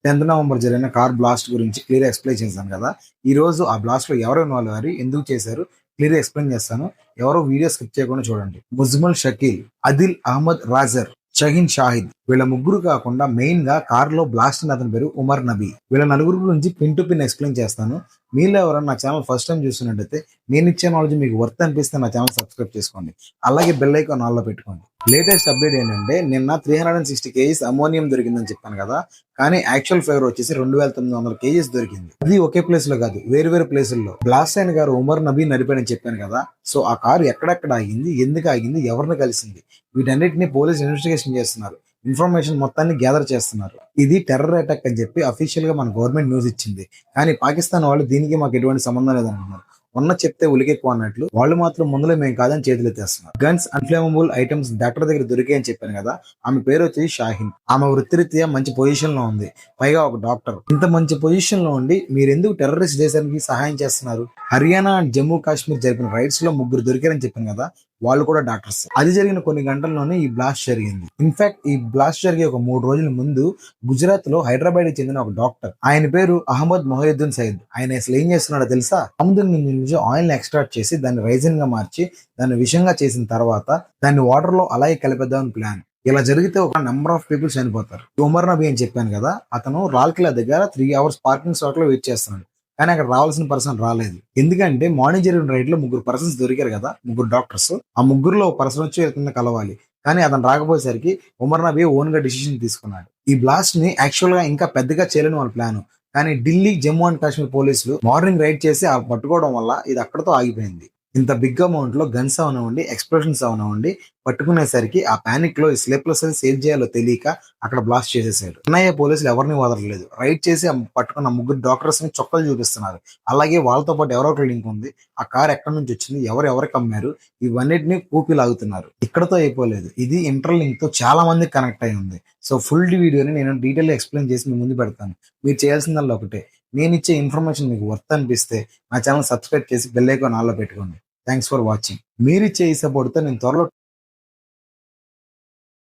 10th November జరిగిన car blast గురించి clear explain చేశాను కదా. ఈ రోజు ఆ బ్లాస్ట్ లో ఎవరు ఇన్వాల్వ్ అయ్యారు, ఎందుకు చేశారు క్లియర్ ఎక్స్ప్లెయిన్ చేస్తాను. ఎవరో వీడియో స్కిప్ చేయకుండా చూడండి. ముజ్మల్ షకీల్, అదిల్ అహ్మద్ రాజర్, షహీన్ షాహిద్ వీళ్ళ ముగ్గురు కాకుండా మెయిన్ గా కార్ లో బ్లాస్ట్ అయిన అతని పేరు ఉమర్ నబీ. వీళ్ళ నలుగురు గురించి పిన్ టు పిన్ ఎక్స్ప్లెయిన్ చేస్తాను. మీలో ఎవరైనా నా ఛానల్ ఫస్ట్ టైం చూస్తున్నట్టయితే నేను ఇచ్చే నాలెడ్జ్ మీకు వర్త్ అనిపిస్తే నా ఛానల్ సబ్స్క్రైబ్ చేసుకోండి. అలాగే బెల్ ఐకాన్ ఆన్ లో పెట్టుకోండి. లేటెస్ట్ అప్డేట్ ఏంటంటే నిన్న 360 కేజీస్ అమోనియం దొరికిందని చెప్పాను కదా, కానీ యాక్చువల్ ఫైర్ వచ్చేసి 2900 కేజీస్ దొరికింది. అది ఒకే ప్లేస్ లో కాదు, వేరు వేరు ప్లేసుల్లో. బ్లాస్ట్ అయిన గారు ఉమర్ నబీ నడిపాడని చెప్పాను కదా. సో ఆ కారు ఎక్కడెక్కడ ఆగింది, ఎందుకు ఆగింది, ఎవరిని కలిసింది, వీటన్నిటిని పోలీస్ ఇన్వెస్టిగేషన్ చేస్తున్నారు. ఇన్ఫర్మేషన్ మొత్తాన్ని గ్యాదర్ చేస్తున్నారు. ఇది టెర్రర్ అటాక్ అని చెప్పి అఫీషియల్ గా మన గవర్నమెంట్ న్యూస్ ఇచ్చింది. కానీ పాకిస్తాన్ వాళ్ళు దీనికి మాకు ఎటువంటి సంబంధం లేదంటున్నారు. ఉన్న చెప్తే ఉలికెక్కువ అన్నట్లు వాళ్ళు మాత్రం ముందులో మేము కాదని చేతులెత్తేస్తున్నారు. గన్స్, అన్ఫ్లేమబుల్ ఐటమ్స్ డాక్టర్ దగ్గర దొరికాయని చెప్పాను కదా. ఆమె పేరు వచ్చేసి షాహిన్. ఆమె వృత్తిరీత్యా మంచి పొజిషన్ లో ఉంది, పైగా ఒక డాక్టర్. ఇంత మంచి పొజిషన్ లో ఉండి మీరు ఎందుకు టెర్రరిస్ట్ దేశానికి సహాయం చేస్తున్నారు? హర్యానా అండ్ జమ్మూ కాశ్మీర్ జరిపిన రైడ్స్ లో ముగ్గురు దొరికారని చెప్పాను కదా, వాళ్ళు కూడా డాక్టర్స్. అది జరిగిన కొన్ని గంటల్లోనే ఈ బ్లాస్ట్ జరిగింది. ఇన్ఫాక్ట్ ఈ బ్లాస్ట్ జరిగే ఒక 3 రోజుల ముందు గుజరాత్ లో హైదరాబాద్ కి చెందిన ఒక డాక్టర్, ఆయన పేరు అహ్మద్ మొహియుద్దీన్ సయీద్. ఆయన అసలు ఏం చేస్తున్నాడో తెలుసా? సముద్రం నుంచి ఆయిల్ ఎక్స్ట్రాక్ట్ చేసి దాన్ని రైజిన్ గా మార్చి దాన్ని విషంగా చేసిన తర్వాత దాన్ని వాటర్ లో అలాగే కలిపేద్దామని ప్లాన్. ఇలా జరిగితే ఒక నెంబర్ ఆఫ్ పీపుల్ చనిపోతారు. ఉమర్ నబీ అని చెప్పాను కదా, అతను రాల్కిలా దగ్గర 3 hours పార్కింగ్ స్లాట్ లో వెయిట్ చేస్తున్నాడు. కానీ అక్కడ రావాల్సిన పర్సన్ రాలేదు. ఎందుకంటే మార్నింగ్ జరిగిన రైడ్ లో 3 పర్సన్స్ దొరికారు కదా, 3 డాక్టర్స్. ఆ ముగ్గురులో ఒక పర్సన్ వచ్చి ఇతన్ని కలవాలి. కానీ అతను రాకపోయేసరికి ఉమర్ నబీ ఓన్ గా డిసిషన్ తీసుకున్నాడు. ఈ బ్లాస్ట్ ని యాక్చువల్ గా ఇంకా పెద్దగా చేయలేని వాళ్ళ ప్లాన్. కానీ ఢిల్లీ, జమ్మూ అండ్ కాశ్మీర్ పోలీసులు మార్నింగ్ రైడ్ చేసి ఆ పట్టుకోవడం వల్ల ఇది అక్కడతో ఆగిపోయింది. ఇంత బిగ్ అమౌంట్ లో గన్స్ అవనివ్వండి, ఎక్స్ప్లోషన్స్ అవనివ్వండి పట్టుకునేసరికి ఆ పానిక్ లో ఈ స్లీప్లెస్ సేవ్ చేయాలో తెలియక అక్కడ బ్లాస్ట్ చేసేసాడు. ఎన్ఐఏ పోలీసులు ఎవరిని వదలలేదు. రైడ్ చేసి పట్టుకున్న 3 డాక్టర్స్ ని చొక్కలు చూపిస్తున్నారు. అలాగే వాళ్ళతో పాటు ఎవరో లింక్ ఉంది, ఆ కార్ ఎక్కడి నుంచి వచ్చింది, ఎవరికి అమ్మారు, ఇవన్నిటిని కూపి లాగుతున్నారు. ఇక్కడతో అయిపోలేదు, ఇది ఇంటర్లింక్ తో చాలా మంది కనెక్ట్ అయి ఉంది. సో ఫుల్ వీడియోని నేను డీటెయిల్ ఎక్స్ప్లెయిన్ చేసి మీ ముందు పెడతాను. మీరు చేయాల్సిందల్లా ఒకటే, నేను ఇచ్చే ఇన్ఫర్మేషన్ మీకు వర్త్ అనిపిస్తే నా ఛానల్ సబ్స్క్రైబ్ చేసి బెల్ ఐకాన్ ఆన్ లో పెట్టుకోండి. Thanks for watching. మీరు ఇచ్చే ఈ సపోర్ట్తో నేను త్వరలో